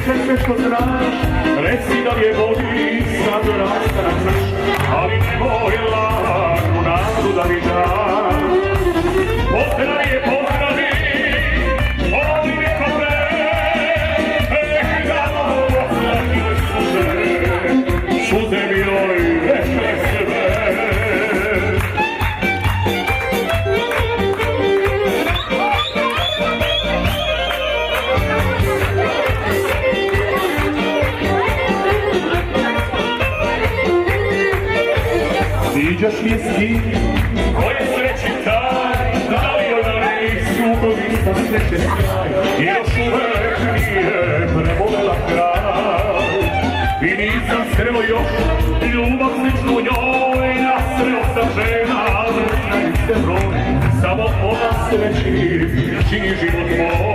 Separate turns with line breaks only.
Reče sve što znaš, reci da je vodi, sad rasta na krš, ali nemoj lažnu nadu da mi daš. Pozdravi, voli mi ko pre, da oslahile suze mi joj rekle sve. Sviđaš mi je svi, koje sreći taj, da li joj na listu doista sreće sjaj, i još uvek nije prebolela kraj. I nisam sreo još ljubav sličnu njoj, nasreo sam žena, vrtina iste broj, samo ona sreći čini život moj.